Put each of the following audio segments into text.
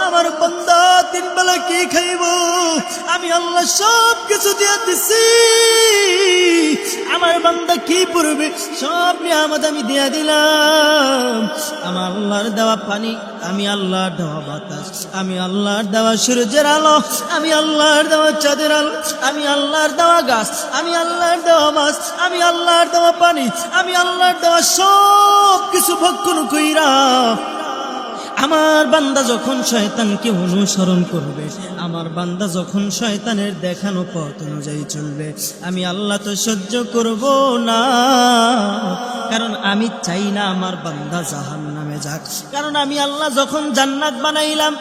আমার বান্দা তিন বেলা কি খাইব, আমি আল্লাহ সব কিছু দিয়ে দিছি। আমার বান্দা কি পড়বে, সব নিয়ামত আমি দিয়ে দিলাম। আমার আল্লাহর দেওয়া পানি, আমি আল্লাহর দেওয়া বাতাস, আমি আল্লাহর দেওয়া সূর্যের আলো, আমি আল্লাহর দেওয়া চাঁদের আলো, আমি আল্লাহর দেওয়া গাছ, আমি আল্লাহর দেওয়া মাছ, আমি আল্লাহর দেওয়া পানি, আমি আল্লাহর দেওয়া সব কিছু ভক্ষণ কইরা আমার বান্দা যখন শয়তানকে অনুসরণ করবে, আমার বান্দা যখন শয়তানের দেখানো পথ অনুযায়ী চলবে, আমি আল্লাহ তো সহ্য করব না। কারণ আমি চাই না আমার বান্দা জাহান্নামে যাক। কারণ আমি আল্লাহ যখন জান্নাত বানাইলাম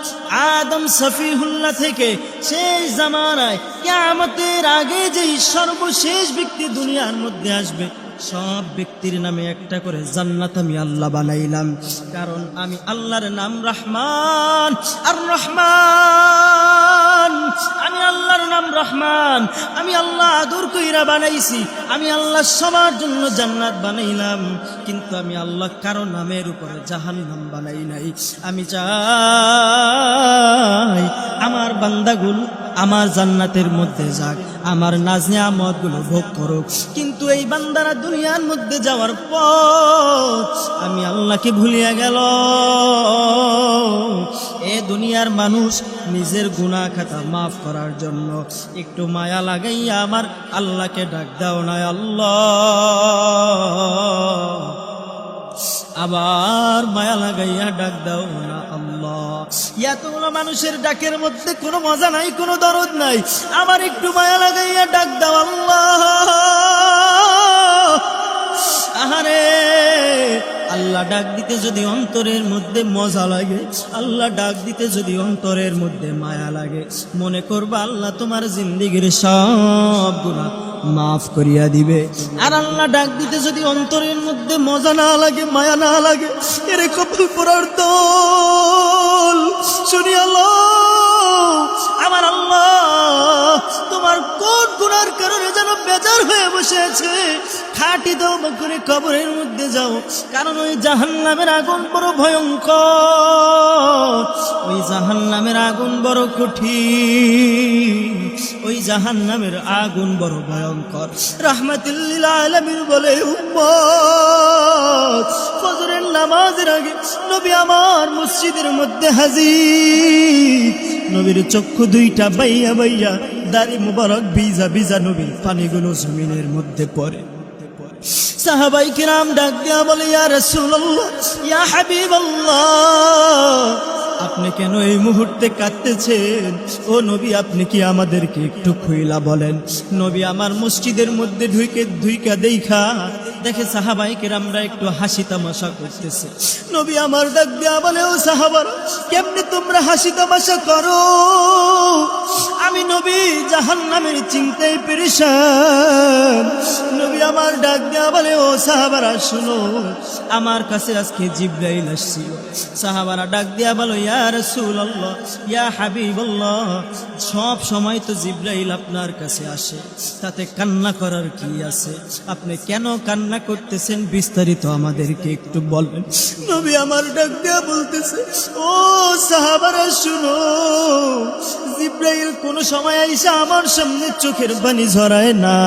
আদম সফিহুল্লাহ থেকে শেষ জামানায় কিয়ামতের আগে যেই সর্বশেষ ব্যক্তি দুনিয়ার মধ্যে আসবে, সব ব্যক্তির নামে একটা করে জান্নাত আমি আল্লাহ বানাইলাম। কারণ আমি আল্লাহর নাম রহমান আর রহমান, আমি আল্লাহর নাম রহমান, আমি আল্লাহ আদর কইরা বানাইছি। আমি আল্লাহ সবার জন্য জান্নাত বানাইলাম, কিন্তু আমি আল্লাহ কারো নামের উপরে জাহান্নাম বানাই নাই। আমি চাই আমার বান্দাগুলো আমার জান্নাতের মধ্যে যাক, আমার নাজ নিয়ামত গুলো ভোগ করুক। কিন্তু এই বান্দারা দুনিয়ার মধ্যে যাওয়ার পর আমি আল্লাহকে ভুলিয়া গেল। এ দুনিয়ার মানুষ নিজের গুনাহ খাতা মাফ করার জন্য একটু মায়া লাগাইয়া আমার আল্লাহকে ডাক দাও না আল্লাহ। আবার মায়া লাগাইয়া ডাক দাও না আল্লাহ। এতগুলো মানুষের ডাকের মধ্যে কোনো মজা নাই, কোনো দরদ নাই, আবার একটু মায়া লাগাইয়া ডাক দাও আল্লাহ। আহারে আল্লাহ ডাক দিতে যদি অন্তরের মধ্যে মজা লাগে, আল্লাহ ডাক দিতে যদি অন্তরের মধ্যে মায়া লাগে, মনে করবা আল্লাহ তোমার জিন্দেগির সব গুনাহ মাফ করিয়া দিবে। আর আল্লাহ ডাক দিতে যদি অন্তরের মধ্যে মজা না লাগে, মায়া না লাগে, এরে কবুল করার দল শুনি আল্লাহ। আমার আল্লাহ তোমার কোন গুনার কারণে যেন বেজার হয়ে বসে আছে, খাটি তওবা করে কবরের মধ্যে যাও। কারণ ওই জাহান্নামের আগুন বড় ভয়ঙ্কর, ওই জাহান্নামের আগুন বড় কঠিন, ওই জাহান্নামের আগুন বড় ভয়ঙ্কর। রাহমাতুল লিল আলামিন বলে, উম্মত ফজরের নামাজের আগে নবী আমার মসজিদের মধ্যে হাজির। নবীর চক্ষু দুইটা বাইয়া বাইয়া, দাড়ি মুবারক ভিজা ভিজা, নবীর পানিগুলো জমিনের মধ্যে পড়ে। সাহাবাই কিরাম ডাক দিয়া বলে, ইয়া রাসূলুল্লাহ, ইয়া হাবিবাল্লাহ, আপনি কেন এই মুহূর্তে কাঁদতেছেন? ও নবী, আপনি কি আমাদেরকে একটু খুইলা বলেন। নবী আমার মসজিদের মধ্যে ঢুইকা দেখা দেখে সাহাবাই কিরামরা একটু হাসি তামাশা করতেছে। নবী আমার ডাক দিয়া বলে, ও সাহাবারা, কেমনে তোমরা হাসি তামাশা করো? আমি নবী জাহান্নামের চিন্তায় পেরেশান। নবী আমার ডাক দিয়া বলে, ও সাহাবারা শুনো, আমার কাছে আজকে জিবরাইল আসছিল। সাহাবারা ডাক দিয়া বলো, ইয়া রাসূলুল্লাহ, ইয়া হাবিবাল্লাহ, সব সময় তো জিবরাইল আপনার কাছে আসে, তাতে কান্না করার কি আছে? আপনি কেন কান্না করতেছেন? বিস্তারিত আমাদেরকে একটু বলবেন। নবী আমার ডাক দিয়া বলতেছে, ও সাহাবারা শুনো, জিবরাইল কোন সময় আইসা আমার সামনে চোখের পানি ঝরায় না,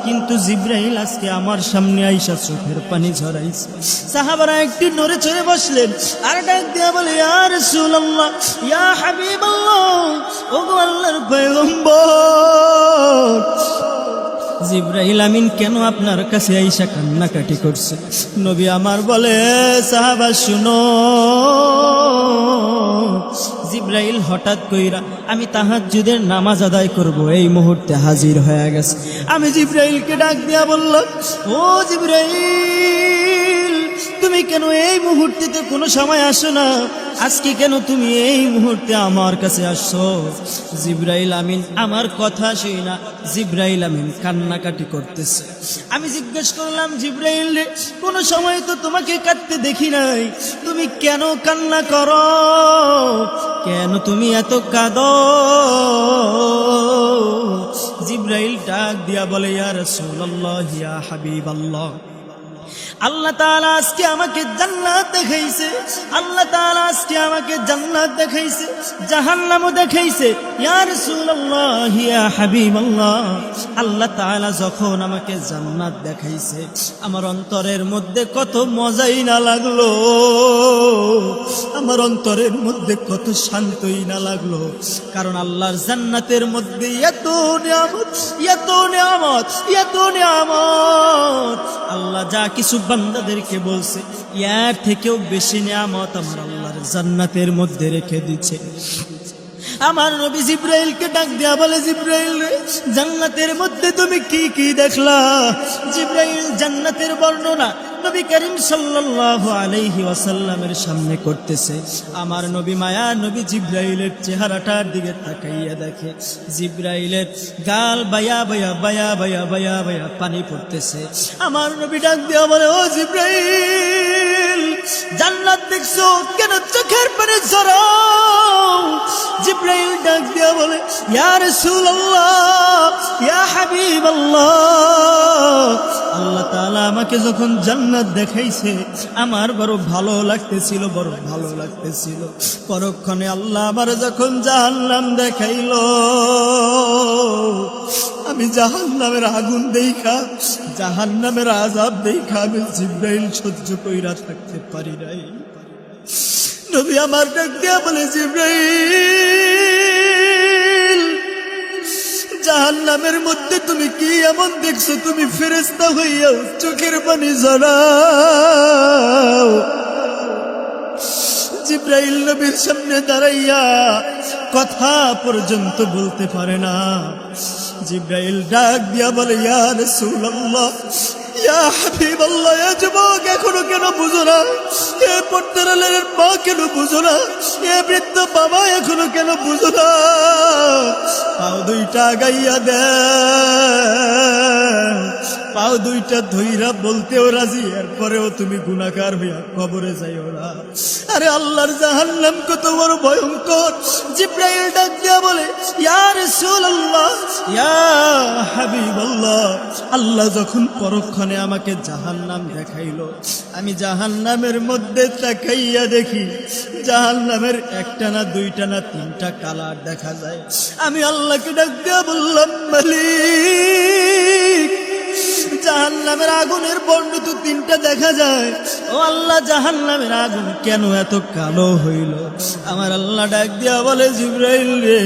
কিন্তু জিবরাইল আজকে আমার সামনে আইসা চোখের পানি ঝরাইছে। সাহাবারা একটু নড়ে চড়ে বসলেন, আর ডাক দিয়া বলে, ইয়া রাসূলুল্লাহ, ইয়া হাবিবাল্লাহ, ওগো আল্লাহর পয়গম্বর, জিবরাইল আমিন কেন আপনার কাছে আইসা কান্নাকাটি করছে? নবী আমার বলে, সাহাবা শুনো, জিবরাইল হঠাৎ কইরা আমি তাহাজ্জুদের নামাজ আদায় করব এই মুহূর্তে হাজির হয়ে গেছে। আমি জিবরাইলকে ডাক দিয়া বললাম, ও জিবরাইল, তুমি কেন এই মুহূর্তে কোনো সময় আসো না? আজকে কেন তুমি এই মুহূর্তে আমার কাছে আসছো? জিবরাইল আমিন আমার কথা শুনে না জিবরাইল আমিন কান্নাকাটি করতেছে। আমি জিজ্ঞেস করলাম, জিবরাইল রে, কোনো সময় তো তোমাকে কাঁদতে দেখি নাই, তুমি কেন কান্না করো? কেন তুমি এত কাঁদো? জিবরাইল ডাক দিয়া বলে, ইয়া রাসূলুল্লাহ, ইয়া হাবিবাল্লাহ, আল্লাহ তাআলা আজকে আমাকে জান্নাত দেখাইছে, আল্লাহ তাআলা আজকে আমাকে জান্নাত দেখাইছে, জাহান্নামও দেখাইছে। ইয়া রাসূলুল্লাহ, ইয়া হাবিবাল্লাহ, আল্লাহ তাআলা যখন আমাকে জান্নাত দেখাইছে, আমার অন্তরের মধ্যে কত মজাই না লাগলো, আমার অন্তরের মধ্যে কত শান্তই না লাগলো। কারণ আল্লাহর জান্নাতের মধ্যে এত নিয়ামত, এত নিয়ামত, এত নিয়ামত। আল্লাহ যা কিছু বান্দাদেরকে বলছে, ইয়ার থেকেও বেশি নিয়ামত আমার আল্লাহর জান্নাতের মধ্যে রেখে দিচ্ছে। আমার নবী জিবরাইলকে ডাক দিয়া বলে, জিবরাইল রে, জান্নাতের মধ্যে তুমি কি কি দেখলা? জিবরাইল জান্নাতের বর্ণনা নবী করিম সাল্লাল্লাহু আলাইহি ওয়াসাল্লামের সামনে করতেছে। আমার নবী মায়া নবী জিবরাইলের চেহারাটার দিকে তাকাইয়া দেখে জিবরাইলের গাল বায়া বায়া বায়া বায়া বায়া বায়া পানি পড়তেছে। আমার নবী ডাক দিয়া বলে, ও জিবরাইল, জান্নাত দেখছো কেন চোখের পানি ঝরাও? জিবরাইল ডাক দিয়া বলে, ইয়া রাসূলুল্লাহ, ইয়া হাবিবাল্লাহ, আল্লাহ তাআলা আমাকে যখন জান্নাত দেখাইছে আমার বড় ভালো লাগতেছিল, বড় ভালো লাগতেছিল। পরক্ষণে আল্লাহ আমার যখন জাহান্নাম দেখাইলো, আমি জাহান্নামের আগুন দেখা, জাহান্নামের আযাব দেখা আমি জিবরাইল সহ্য কইরা থাকতে পারি নাই। নবী আমার ডাক দিয়া বলে, জিবরাইল, জাহান্নামের মধ্যে তুমি কি এমন দেখছো? তুমি ফেরেশতা হইয়াও চোখের পানি ঝরাও। জিবরাইল নবীর সামনে দাঁড়াইয়া কথা পর্যন্ত বলতে পারে না। জিবরাইল ডাক দিয়া বলে, ইয়া রাসূলুল্লাহ, ইয়া হাবিবাল্লাহ, এ যুবক এখনো কেন বুঝো না? এ পর্দারের মা কেন বুঝো না? এ বৃদ্ধ বাবা এখনো কেন বুঝো না? পাও দুইটা গাইয়া দে, পাও দুইটা ধইরা বলতেও রাজি, এরপরেও তুমি গুনাহগার হইয়া কবরে যাইও না। আরে আল্লাহর জাহান্নাম কত বড় ভয়ঙ্কর। জিবরাইল ডাক দিয়া বলে, ইয়া রাসূলুল্লাহ, ইয়া হাবিবাল্লাহ, আল্লাহ যখন পরক্ষণে আমাকে জাহান্নাম দেখাইলো, আমি জাহান্নামের মধ্যে তাকাইয়া দেখি জাহান্নামের একটা না দুইটা না তিনটা কালার দেখা যায়। আমি আল্লাহকে ডাক দিয়া বললাম, মালিক, জাহান্নামের আগুনের বর্ণ তো তিনটা দেখা যায়, ও আল্লাহ, জাহান্নামের আগুন কেন এত কালো হইল? আমার আল্লাহ ডাক দিয়া বলে, জিবরাইল রে,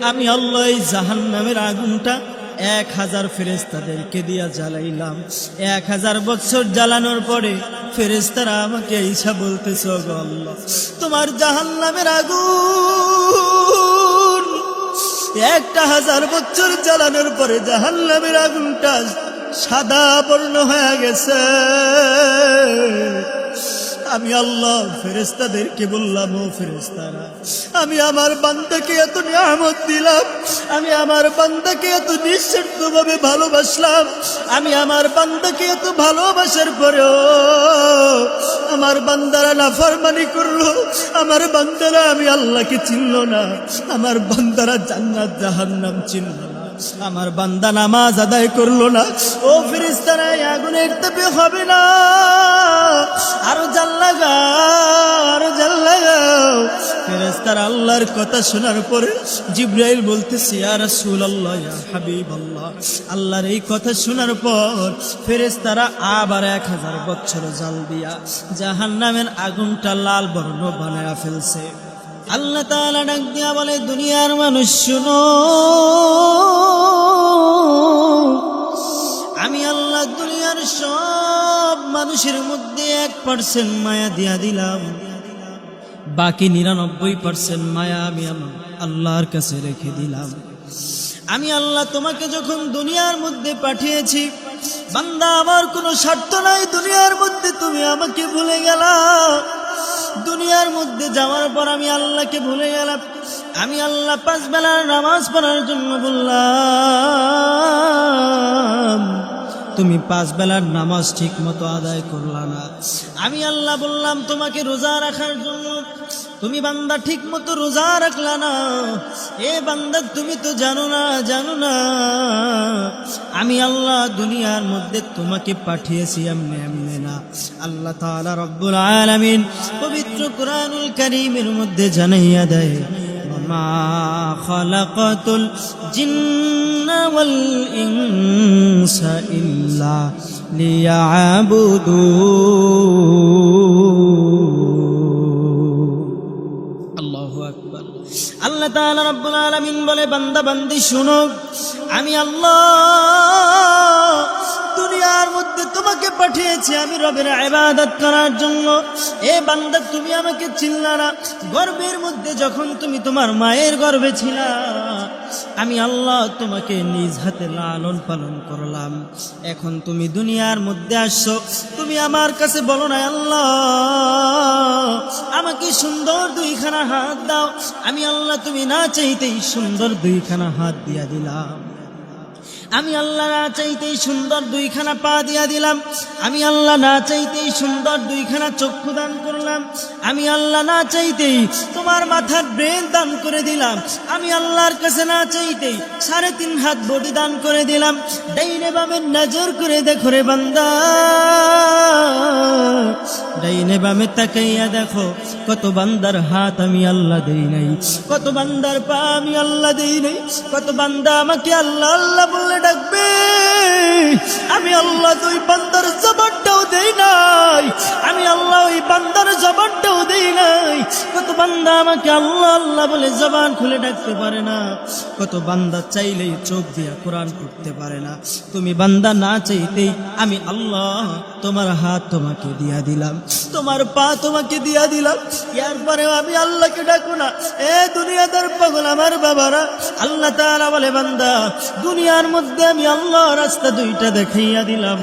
আমি আল্লাহ এই জাহান্নামের আগুনটা 1000 ফেরেশতাদেরকে দিয়া জ্বালাইলাম। 1000 বছর জ্বালানোর পরে ফেরেশতারা আমাকে ঈশা বলতেছে, ও আল্লাহ, তোমার জাহান্নামের আগুন 1000 বছর জ্বালানোর পরে জাহান্নামের আগুনটা সাদা বর্ণ হয়ে গেছে। আমি আল্লাহ ফেরেশতাদেরকে বললাম, ও ফেরেশতারা, আমি আমার বান্দাকে এত নিয়ামত দিলাম, আমি আমার বান্দাকে এত নিঃস্বার্থভাবে ভালোবাসলাম, আমি আমার বান্দাকে এত ভালোবাসার পরেও আমার বান্দারা নাফরমানি করলো, আমার বান্দারা আমি আল্লাহকে চিনল না, আমার বান্দারা জান্নাত জাহান্নাম চিনল না, আমার বান্দা নামাজ আদায় করলো না। ও ফেরেশতারা, আগুনের তাপে হবে না, আরো জাল লাগাও, আরো জাল লাগাও। ফেরেশতারা আল্লাহর কথা শোনার পরে জিবরাইল বলতেছে, ইয়া রাসূলুল্লাহ, ইয়া হাবিবাল্লাহ, আল্লাহর এই কথা শোনার পর ফেরেশতারা আবার 1000 বছর জাল দিয়া জাহান্নামের আগুনটা লাল বর্ণ বানায়া ফেলছে। আল্লাহ তাআলা ডাক দিয়া বলে, দুনিয়ার মানুষ শুনো, আমি আল্লাহ দুনিয়ার সব মানুষের মধ্যে 1% মায়া দিয়া দিলাম, বাকি 99% মায়া আমি আমার আল্লাহর কাছে রেখে দিলাম। আমি আল্লাহ তোমাকে যখন দুনিয়ার মধ্যে পাঠিয়েছি, বান্দা আমার কোনো স্বার্থ নাই, দুনিয়ার মধ্যে তুমি আমাকে ভুলে গেলা। দুনিয়ার মধ্যে যাওয়ার পর আমি আল্লাহকে ভুলে গেলাম। আমি আল্লাহ 5 বেলার নামাজ পড়ার জন্য বললাম, তুমি 5 বেলার নামাজ ঠিক মতো আদায় করলা না। আমি আল্লাহ বললাম তোমাকে রোজা রাখার জন্য, তুমি বান্দা ঠিক মতো রোজা রাখলা না, এ বান্দা তুমি তো জানো না আমি আল্লাহ দুনিয়ার মধ্যে তোমাকে পাঠিয়েছি এমনি না। আল্লাহ তাআলা রব্বুল আলামিন পবিত্র কুরআনুল কারীমের মধ্যে জানাইয়া দেয়, মা খালাকাতুল জিন্না ওয়াল ইনসা ইল্লা লিয়াবুদুন। আল্লাহু আকবার। আল্লাহ তাআলা রব্বুল আলামিন বলে, বান্দা বান্দি শুনো, আমি আল্লাহ দুনিয়ার মধ্যে তোমাকে পাঠিয়েছি আমি রবের ইবাদত করার জন্য। এ বান্দা তুমি আমাকে চিনলা না, গর্ভের মধ্যে যখন তুমি তোমার মায়ের গর্ভে ছিলা আমি আল্লাহ তোমাকে নিজ হাতে লালন পালন করলাম। এখন তুমি দুনিয়ার মধ্যে আসছো, তুমি আমার কাছে বলো না আল্লাহ আমাকে সুন্দর দুইখানা হাত দাও। আমি আল্লাহ তুমি না চাইতেই সুন্দর দুইখানা হাত দিয়া দিলাম। আমি আল্লাহ না চাইতেই সুন্দর দুইখানা পা দিয়া দিলাম। আমি আল্লাহ না চাইতেই সুন্দর দুইখানা চক্ষু দান করলাম। আমি আল্লাহ না চাইতেই তোমার মাথার ব্রেন দান করে দিলাম। আমি আল্লাহর কাছে না চাইতেই 3.5 হাত বডি দান করে দিলাম। ডাইনে বামে নজর করে দেখো রে বান্দা, ডাইনে বামে তাকাইয়া দেখো কত বান্দার হাত আমি আল্লাহ দেই নাই, কত বান্দার পা আমি আল্লাহ দেই নাই, কত বান্দা আমাকে আল্লাহ আল্লাহ বলে ডাকবে আমি আল্লাহ ওই বান্দার জবানটাও দেই নাই, আমি আল্লাহ ওই বান্দার জবানটাও দেই নাই। কত বান্দা আমাকে আল্লাহ আল্লাহ বলে জবান খুলে ডাকতে পারে না, কত বান্দা চাইলেই চোখ দিয়া কোরআন পড়তে পারে না। তুমি বান্দা না চাইতেই আমি আল্লাহ তোমার হাত তোমাকে দিয়া দিলাম, তোমার পা তোমাকে দিয়া দিলাম। এরপরেও আমি আল্লাহকে ডাকো না। এ দুনিয়াদার পাগল আমার বাবারা, আল্লাহ তাআলা বলে বান্দা দুনিয়ার মধ্যে আমি আল্লাহ রাস্তা দুইটা দেখাইয়া দিলাম,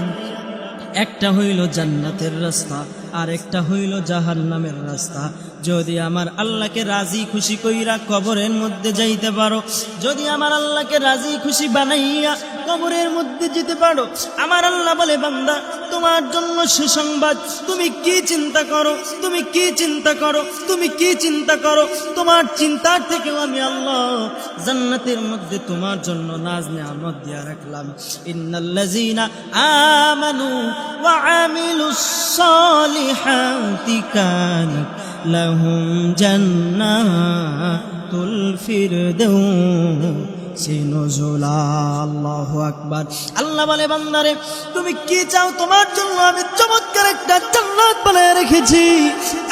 একটা হইল জান্নাতের রাস্তা আর একটা হইল জাহান্নামের রাস্তা। যদি আমার আল্লাহকে রাজি খুশি কইরা কবরের মধ্যে যাইতে পারো, যদি আমার আল্লাহকে রাজি খুশি বানাইয়া কবরের মধ্যে যেতে পারো, আমার আল্লাহ বলে বান্দা তোমার জন্য সুসংবাদ। তুমি কি চিন্তা করো, তুমি কি চিন্তা করো, তুমি কি চিন্তা করো, তোমার চিন্তার থেকেও আমি আল্লাহ জান্নাতের মধ্যে তোমার জন্য নাজ নেয়ামত দিয়া রাখলাম। ইন্নাল্লাযীনা আমানু ওয়া আমিলুস সালিহাতি কানাত লাহুম জান্নাতুল ফিরদাউসি নুজুলা। আল্লাহু আকবার। আল্লাহ বলে বান্দারে তুমি কি চাও, তোমার জন্য আমি চমৎকার একটা জান্নাত বানায় রেখেছি।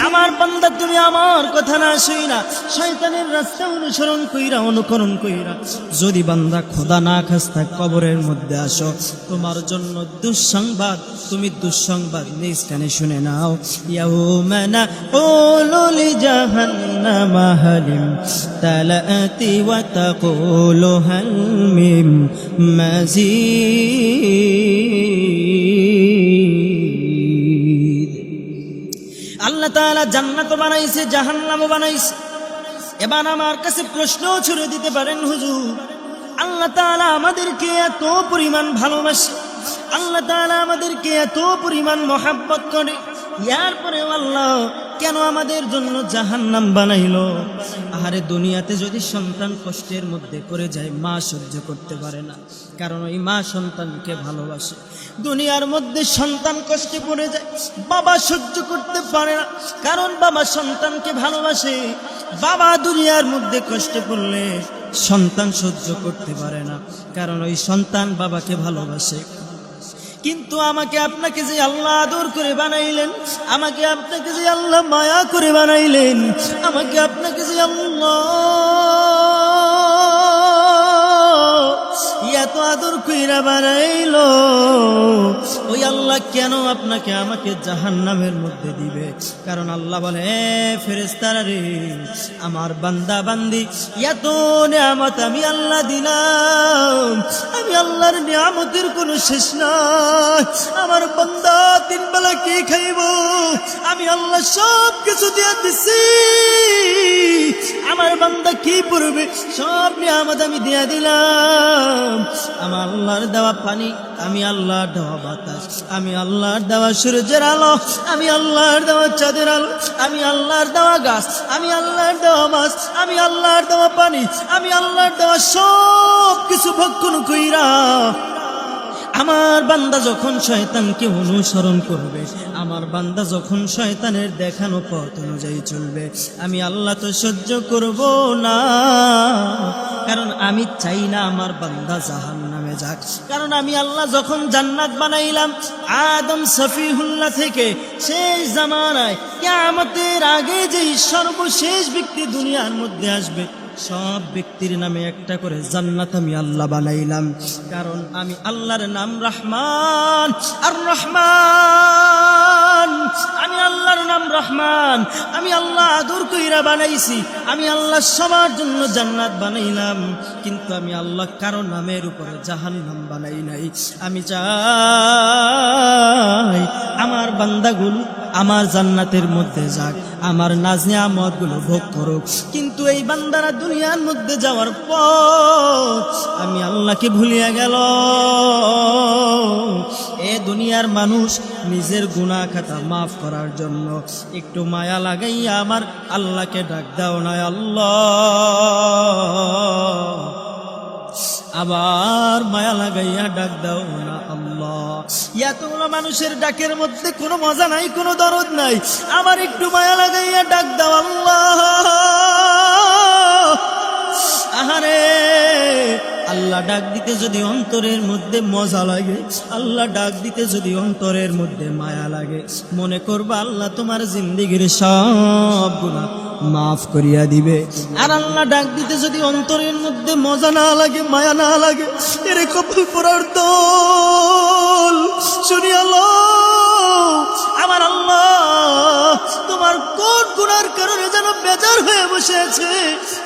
আমার বান্দা তুমি আমার কথা না শুইনা শয়তানের রাস্তা অনুসরণ অনুকরণ কইরা যদি বান্দা খোদা না খাস্তা কবরের মধ্যে আসো, তোমার জন্য দুঃসংবাদ, তুমি দুঃসংবাদ নিজ কানে শুনে নাও। ইয়াউমা নাকুলু লিজাহান্নামা হালিম তালাতি ওয়া তাকুলু হাল মিন মাজিদ। আল্লাহ তাআলা জান্নাত বানাইছে, জাহান্নামও বানাইছে। এবার আমার কাছে প্রশ্ন ছুড়ে দিতে পারেন হুজুর, আল্লাহ তাআলা আমাদেরকে এত পরিমাণ ভালোবাসে, আল্লাহ তাআলা আমাদেরকে এত পরিমাণ মহাব্বত করে, এরপরেও আল্লাহ কেন আমাদের জন্য জাহান্নাম বানাইলো? আহারে দুনিয়াতে যদি সন্তান কষ্টের মধ্যে পড়ে যায় মা সহ্য করতে পারে না, কারণ ওই মা সন্তানকে ভালোবাসে। দুনিয়ার মধ্যে সন্তান কষ্টে পড়ে যায় বাবা সহ্য করতে পারে না, কারণ বাবা সন্তানকে ভালোবাসে। বাবা দুনিয়ার মধ্যে কষ্টে পড়লে সন্তান সহ্য করতে পারে না, কারণ ওই সন্তান বাবাকে ভালোবাসে। কিন্তু আমাকে আপনাকে যে আল্লাহ আদর করে বানাইলেন, আমাকে আপনাকে যে আল্লাহ মায়া করে বানাইলেন, আমাকে আপনাকে যে আল্লাহ এত আদর কইরা বানাইলো, ওই আল্লাহ কেন আপনাকে আমাকে জাহান্নামের মধ্যে দিবে? কারণ আল্লাহ বলে, এ ফেরেশতারা রে, আমার বান্দা বান্দি এত নিয়ামত আমি আল্লাহ দিলাম, আমি আল্লাহর নিয়ামতের কোনো শেষ নাই। আমার বান্দা 3 বেলা কি খাইব আমি আল্লাহ সব কিছু দিয়ে দিছি, আমার বান্দা কি পড়বে সব নিয়ামত আমি দিয়া দিলাম। আমার আল্লাহর দেওয়া পানি, আমি আল্লাহর দেওয়া বাতাস, আমি আল্লাহর দেওয়া সূর্যের আলো, আমি আল্লাহর দেওয়া চাঁদের আলো, আমি আল্লাহর দেওয়া গাছ, আমি আল্লাহর দেওয়া মাছ, আমি আল্লাহর দেওয়া পানি, আমি আল্লাহর দেওয়া সব কিছু ভক্ষণ কইরা আমার বান্দা যখন শয়তানকে অনুসরণ করবে, আমার বান্দা যখন শয়তানের দেখানো পথ অনুযায়ী চলবে, আমি আল্লাহ তো সহ্য করব না। কারণ আমি চাই না আমার বান্দা জাহান্নামে যাক। কারণ আমি আল্লাহ যখন জান্নাত বানাইলাম আদম সফিহুল্লাহ থেকে শেষ জামানায় কিয়ামতের আগে যেই সর্বশেষ ব্যক্তি দুনিয়ার মধ্যে আসবে, সব ব্যক্তির নামে একটা করে জান্নাত আমি আল্লাহ বানাইলাম। কারণ আমি আল্লাহর নাম রহমান আর রহমান, আমি আল্লাহর নাম রহমান, আমি আল্লাহ আদর কইরা বানাইছি। আমি আল্লাহ সবার জন্য জান্নাত বানাইলাম, কিন্তু আমি আল্লাহ কারো নামের উপরে জাহান্নাম বানাই নাই। আমি চাই আমার বান্দাগুলো আমার জান্নাতের মধ্যে যাক, আমার নাজ নিয়ামত গুলো ভোগ করুক। কিন্তু এই বান্দারা দুনিয়ার মধ্যে যাওয়ার পর আমি আল্লাহকে ভুলিয়া গেল। এ দুনিয়ার মানুষ নিজের গুনাহ খাতা মাফ করার জন্য একটু মায়া লাগাইয়া আমার আল্লাহকে ডাক দাও না আল্লাহ। আবার মায়া লাগাইয়া ডাক দাও না আল্লাহ। এতগুলো মানুষের ডাকের মধ্যে কোনো মজা নাই, কোনো দরদ নাই। আবার একটু মায়া লাগাইয়া ডাক দাও আল্লাহ। আহারে আল্লাহ ডাক দিতে যদি অন্তরের মধ্যে মজা লাগে, আল্লাহ ডাক দিতে যদি অন্তরের মধ্যে মায়া লাগে, মনে করবা আল্লাহ তোমার জিন্দেগির সব গুনাহ মাফ করিয়া দিবে। আর আল্লাহ ডাক দিতে যদি অন্তরের মধ্যে মজা না লাগে, মায়া না লাগে, এরে কপাল পরার দল শুনি আল্লাহ আমার আল্লাহ তোমার কোন গুনার কারণে যেন বেজার হয়ে বসে আছে,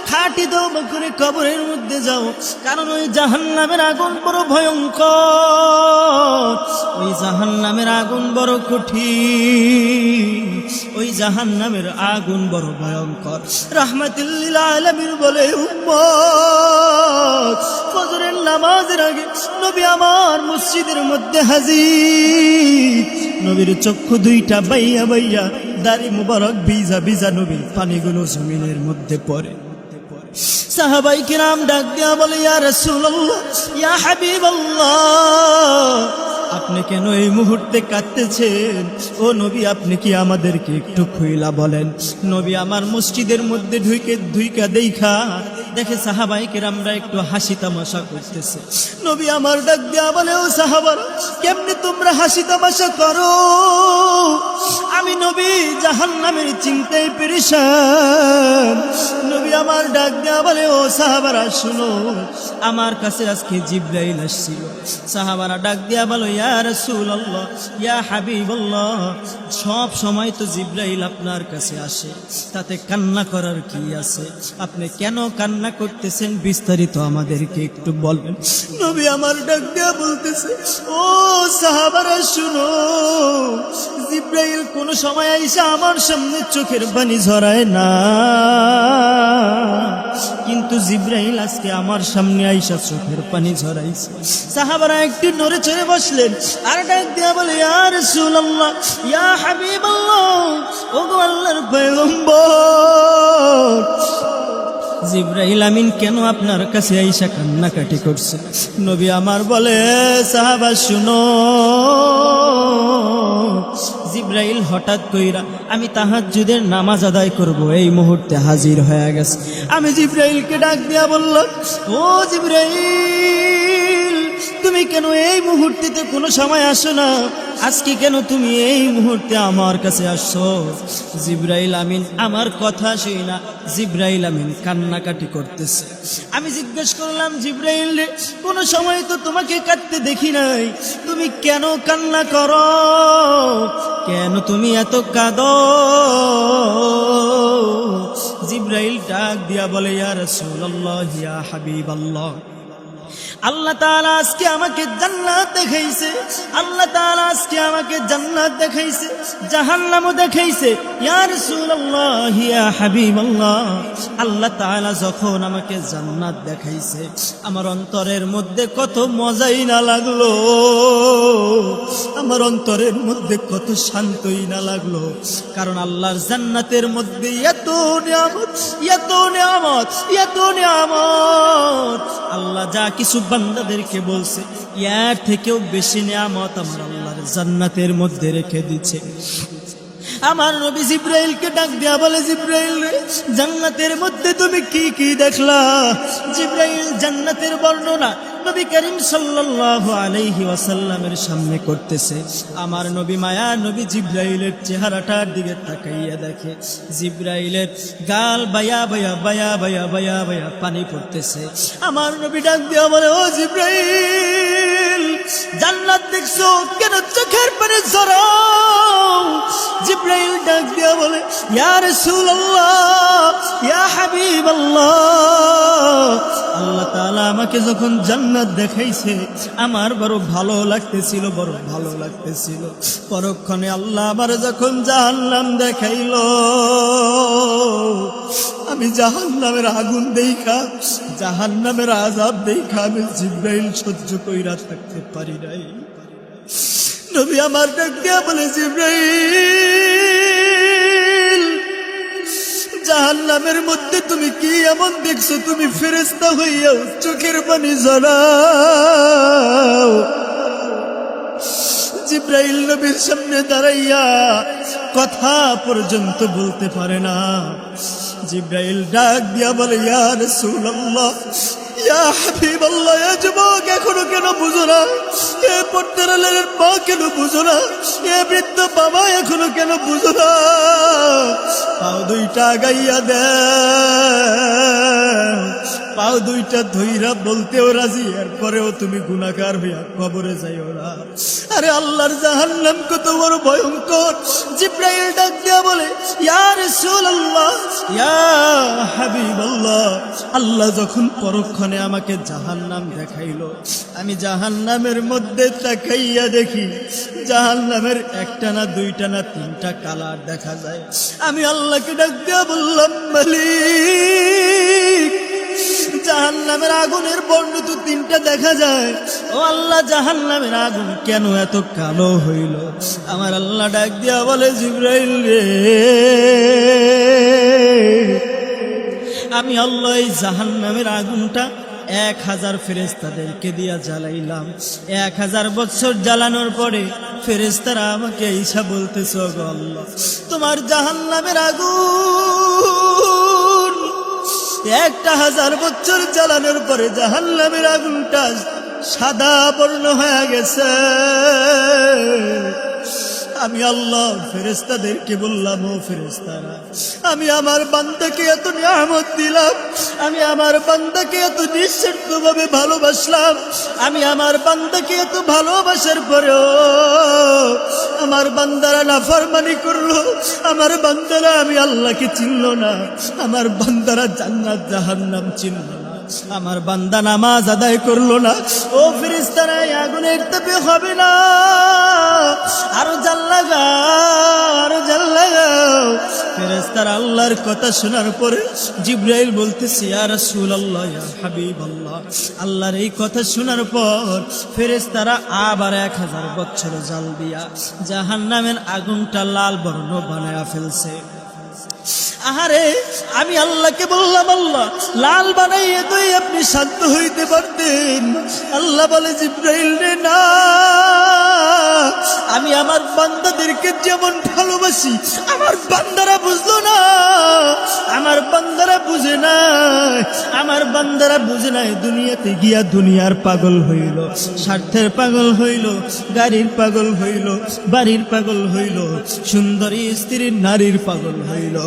খাটি তওবা করে কবরের মধ্যে যাও। কারণ ওই জাহান্নামের আগুন বড় ভয়ঙ্কর, ওই জাহান্নামের আগুন বড় কঠিন, ওই জাহান্নামের আগুন বড় ভয়ঙ্কর। রাহমাতুল লিল আলামিন বলে উম্মত ফজরের নামাজের আগে নবী আমার মসজিদের মধ্যে হাজির। নবীর চক্ষু দুইটা বাইয়া বাইয়া দাড়ি মুবারক ভিজা ভিজা নবীর পানিগুলো জমিনের মধ্যে পড়ে। সাহাবাই কিরাম ডাক দিয়া বলে ইয়া রাসূলুল্লাহ, ইয়া হাবিবাল্লাহ, আপনি কেন এই মুহূর্তে কাঁদতেছেন? ও নবী, আপনি কি আমাদেরকে একটু খুইলা বলেন। নবী আমার মসজিদের মধ্যে ঢুইকা দেখা দেখে সাহাবাই কিরামরা একটু হাসি তামাশা করতেছে। নবী আমার ডাক দিয়া বলে, ও সাহাবারা, কেমনে তোমরা হাসি তামাশা করো? আমি নবী জাহান্নামের চিন্তায় পেরেশান। নবী আমার ডাক দিয়া বলে, ও সাহাবারা শুনো, আমার কাছে আজকে জিবরাইল আসছিল। সাহাবারা ডাক দিয়া বলো, ইয়া রাসূলুল্লাহ, ইয়া হাবিবাল্লাহ, সব সময় তো জিবরাইল আপনার কাছে আসে, তাতে কান্না করার কি আছে? আপনি কেন কান্না করতেছেন বিস্তারিত আমাদেরকে একটু বলবেন। নবী আমার ডাক দিয়া বলতেছে, ও সাহাবারা শুনো, জিবরাইল কোন সময় আইসা আমার সামনে চোখের পানি ঝরায় না, কিন্তু জিবরাইল আজকে আমার সামনে আইসা চোখের পানি ঝরাইছে। সাহাবারা একটু নড়ে চড়ে বসলেন আর ডাক দিয়া বলে, ইয়া রাসূলুল্লাহ, ইয়া হাবিবাল্লাহ, ওগো আল্লাহর পয়গম্বর, জিবরাইল আমিন কেন আপনার কাছে আইসা কান্নাকাটি করছে? নবী আমার বলে, সাহাবা শুনো, জিবরাইল হঠাৎ কইরা আমি তাহাজ্জুদের নামাজ আদায় করব এই মুহূর্তে হাজির হয়ে গেছে। আমি জিবরাইলকে ডাক দিয়া বললাম, ও জিবরাইল, তুমি কেন এই মুহূর্তে কোনো সময় আসো না? আজকে কেন তুমি এই মুহূর্তে আমার কাছে আসছো? জিবরাইল আমিন আমার কথা শুই না জিবরাইল আমিন কান্নাকাটি করতেছে। আমি জিজ্ঞেস করলাম, জিবরাইল রে, কোনো সময় তো তোমাকে কাঁদতে দেখি নাই, তুমি কেন কান্না করো? কেন তুমি এত কাঁদো? জিবরাইল ডাক দিয়া বলে, ইয়া রাসূলুল্লাহ, ইয়া হাবিবাল্লাহ, আল্লাহ তাআলা আজকে আমাকে জান্নাত দেখাইছে, আল্লাহ তাআলা আজকে আমাকে জান্নাত দেখাইছে, জাহান্নামও দেখাইছে। ইয়া রাসূলুল্লাহ, ইয়া হাবিবাল্লাহ, আল্লাহ তাআলা যখন আমাকে জান্নাত দেখাইছে, আমার অন্তরের মধ্যে কত মজাই না লাগলো, আমার অন্তরের মধ্যে কত শান্তই না লাগলো। কারণ আল্লাহর জান্নাতের মধ্যে এত নিয়ামত, এত নিয়ামত, এত নিয়ামত। আল্লাহ যা কিছু বান্দাদেরকে বলছে, এর থেকেও বেশি নিয়ামত আমার আল্লাহর জান্নাতের মধ্যে রেখে দিচ্ছে। আমার নবী জিব্রাইলকে ডাক দিয়া বলে, জিব্রাইল রে, জান্নাতের মধ্যে তুমি কি কি দেখলা? জিব্রাইল জান্নাতের বর্ণনা নবী করিম সাল্লাল্লাহু আলাইহি ওয়াসাল্লামের সামনে করতেছে। আমার নবী মায়া নবী জিব্রাইলের চেহারাটার দিকে তাকাইয়া দেখে, জিব্রাইলের গাল বায়া বায়া বায়া বায়া বায়া বায়া পানি পড়তেছে। আমার নবী ডাক দিয়া বলে, ও জিব্রাইল, জান্নাত দেখছো কেন চোখের পানি ঝরাও? জিব্রাইল ডাক দিয়া বলে, ইয়া রাসূলুল্লাহ, ইয়া হাবিবাল্লাহ, আল্লাহ তাআলা আমাকে যখন জান্নাত দেখাইছে আমার বড় ভালো লাগতেছিল, বড় ভালো লাগতেছিল। পরক্ষণে আল্লাহ আমার যখন জাহান্নাম দেখাইলো, আমি জাহান্নামের আগুন দেখা, জাহান্নামের আযাব দেখা আমি জিব্রাইল সহ্য কইরা থাকতে পারি নাই। নবী আমার ডাক দিয়া বলে, জিব্রাইল, জাহান্নামের মধ্যে তুমি কি এমন দেখছো? তুমি ফেরেশতা হইয়াও চোখের পানি ঝরাও। জিব্রাইল নবীর সামনে দাঁড়াইয়া কথা পর্যন্ত বলতে পারে না। জিব্রাইল ডাক দিয়া বলে, ইয়া রাসূলুল্লাহ, ইয়া হাবিবাল্লাহ, এ যুবক এখনো কেন বুঝো না? এ পর্দার আলের মা কেন বুঝো না? এ বৃদ্ধ বাবা এখনো কেন বুঝো না? পাও দুইটা গাইয়া দে, পাও দুইটা ধইরা বলতেও রাজি, এরপরেও তুমি গুনাহগার হইয়া কবরে যাইও না। আরে আল্লাহর জাহান্নাম কত বড় ভয়ঙ্কর। জিব্রাইল ডাক দিয়া বলে, ইয়া রাসূলুল্লাহ, ইয়া হাবিবাল্লাহ, আল্লাহ যখন পরক্ষণে আমাকে জাহান্নাম দেখাইলো, আমি জাহান্নামের মধ্যে তাকাইয়া দেখি জাহান্নামের একটা না দুইটা না তিনটা কালার দেখা যায়। আমি আল্লাহকে ডাক দিয়া বললাম, মালিক, জাহান্নামের আগুনের বর্ণ তো তিনটা দেখা যায়, ও আল্লাহ, জাহান্নামের আগুন কেন এত কালো হইল? আমার আল্লাহ ডাক দিয়া বলে, জিব্রাইল রে, আমি আল্লাহ এই জাহান্নামের আগুনটা 1000 ফেরেশতাদেরকে দিয়া জ্বালাইলাম। 1000 বছর জ্বালানোর পরে ফেরেশতারা আমাকে ঈশা বলতেছে, ও আল্লাহ, তোমার জাহান্নামের আগুন 1000 বছর জ্বালানোর পরে জাহান্নামের আগুনটা সাদা বর্ণ হয়ে গেছে। আমি আল্লাহ ফেরেশতাদেরকে বললাম, ও ফেরেশতারা, আমি আমার বান্দাকে এত নিয়ামত দিলাম, আমি আমার বান্দাকে এত নিঃস্বার্থভাবে ভালোবাসলাম, আমি আমার বান্দাকে এত ভালোবাসার পরেও আমার বান্দারা নাফরমানি করলো, আমার বান্দারা আমি আল্লাহকে চিনল না, আমার বান্দারা জান্নাত জাহান্নাম চিনল না, আমার বান্দা নামাজ আদায় করলো না। ও ফেরেশতারা, আগুনের তাপে হবে না, আরো জাল লাগাও, আরো জাল লাগাও। ফেরেশতারা আল্লাহর কথা শোনার পরে জিব্রাইল বলতেছে, ইয়া রাসূলুল্লাহ, ইয়া হাবিবাল্লাহ, আল্লাহর এই কথা শোনার পর ফেরেশতারা আবার 1000 বছর জাল দিয়া জাহান্নামের আগুনটা লাল বর্ণ বানায়া ফেলছে। আহারে, আমি আল্লাহকে বললাম, আল্লাহ, লাল বানাইয়ে তুই আপনি শান্ত হইতে পারতেন। আল্লাহ বলে, জিব্রাইল রে, না, আমি আমার বান্দাদেরকে যেমন ভালোবাসি আমার বান্দারা বুঝলো না, আমার বান্দারা বুঝে না, আমার বান্দারা বুঝে নাই। দুনিয়াতে গিয়া দুনিয়ার পাগল হইল, স্বার্থের পাগল হইল, গাড়ির পাগল হইল, বাড়ির পাগল হইল, সুন্দরী স্ত্রীর নারীর পাগল হইল।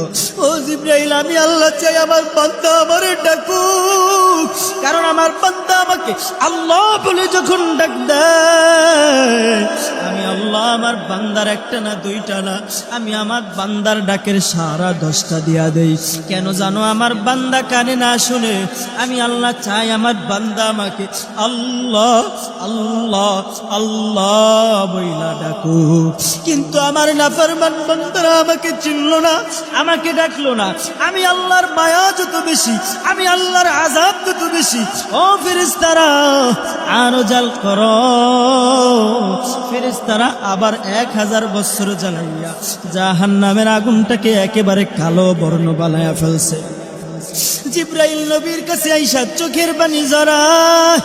ও জিব্রাইল, আমি আল্লাহ চাই আমার বান্দা আমারে ডাকুক, কারণ আমার বান্দা আমাকে আল্লাহ বলে যখন ডাক দেয়, আমি আল্লাহ আমার বান্দার একটা না দুইটা না, আমি আমার বান্দার ডাকের সারা 10টা দিয়া দেই। কেন জানো? আমার বান্দা কানে না শুনে, আমি আল্লাহ চাই আমার বান্দা আমাকে আল্লাহ আল্লাহ আল্লাহ বইলা ডাকু। কিন্তু আমার নাফরমান বান্দারা আমাকে চিনলো না, আমাকে ডাকলো না। আমি আল্লাহর মায়া যত বেশি, আমি আল্লাহর আযাব যত বেশি, ও ফেরেশতারা আরো জাল করো। ফেরেশতারা আবার 1000 বছর জ্বালাইয়া জাহান্নামের আগুনটাকে একেবারে কালো বর্ণ বানায়া ফেলছে। জিব্রাইল নবীর কাছে আইসা চোখের পানি জড়ায়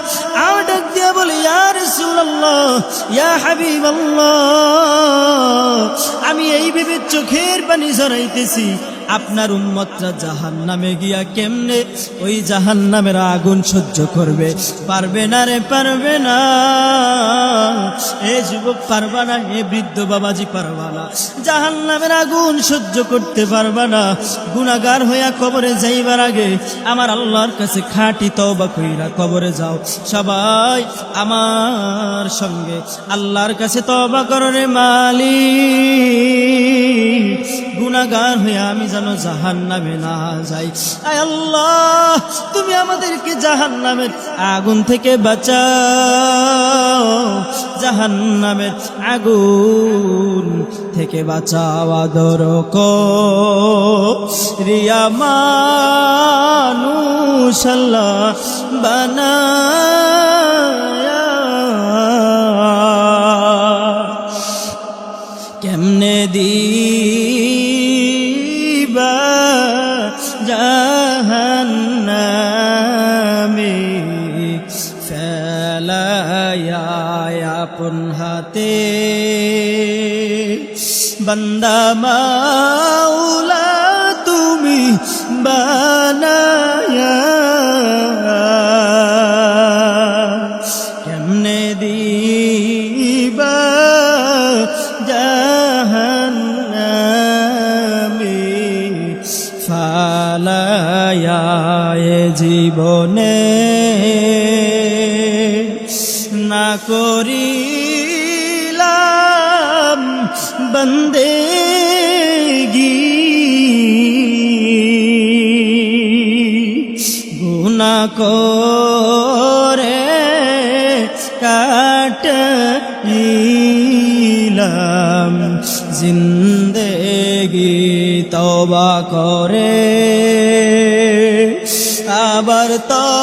আর ডাক দিয়া বলে, ইয়া রাসূলুল্লাহ, ইয়া হাবিবাল্লাহ, আমি এই ভেবে চোখের পানি ঝরাইতেছি, আপনার উম্মতরা জাহান্নামে গিয়া কেমনে ওই জাহান্নামের আগুন সহ্য করবে? পারবে না রে, পারবে না। এ যুবক পারবা না, এ বৃদ্ধ বাবাজি পারবা না, জাহান্নামের আগুন সহ্য করতে পারবা না। গুনাহগার হইয়া কবরে যাইবার আগে আমার আল্লাহর কাছে খাঁটি তওবা কইরা কবরে যাও। সবাই আমার সঙ্গে আল্লাহর কাছে তওবা করো রে মালিক, গুনাহগার হইয়া আমি যেন জাহান্নামে না যাই। আয় আল্লাহ, তুমি আমাদেরকে জাহান্নামের আগুন থেকে বাঁচাও, জাহান্নামের আগুন থেকে বাঁচাও। আদর করিয়া মানুষ আল্লাহ বানায়া, কেমনে দিবা জাহান্নামে ফেলায়া আপন হাতে, বান্দা মাওলা তুমি বানায়া, কেমনে দিবা জাহান্নামে ফালায়া এ জীবনে না করিলাম বন্দেগি, গুনাহ করে কাটাইলাম জিন্দেগি, তওবা করে আবার তওবা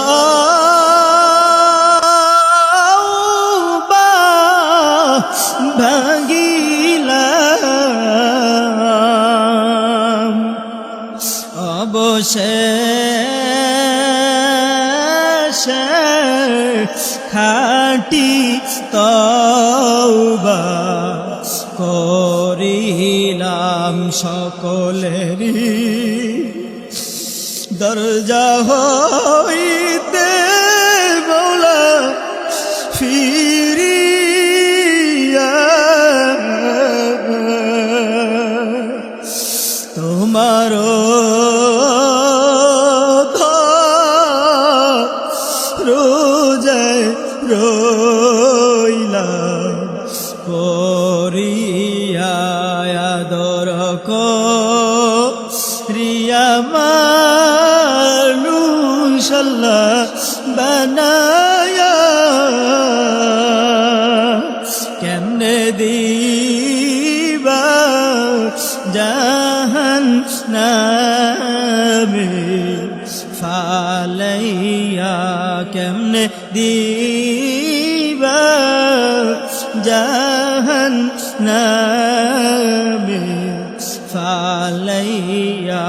ভাঙিলাম, অবশেষে খাঁটি তওবা করিলাম। সকলেরই দরজা হইতে মওলা ফিরিয়া তোমার রোজায় রইলাম করিয়া আদর করিয়া মানুষ আল্লাহ বানায়া, কেমনে দিবা জাহান্নামে ফালাইয়া, কেমনে দিবা জাহান্নামে ফালাইয়া।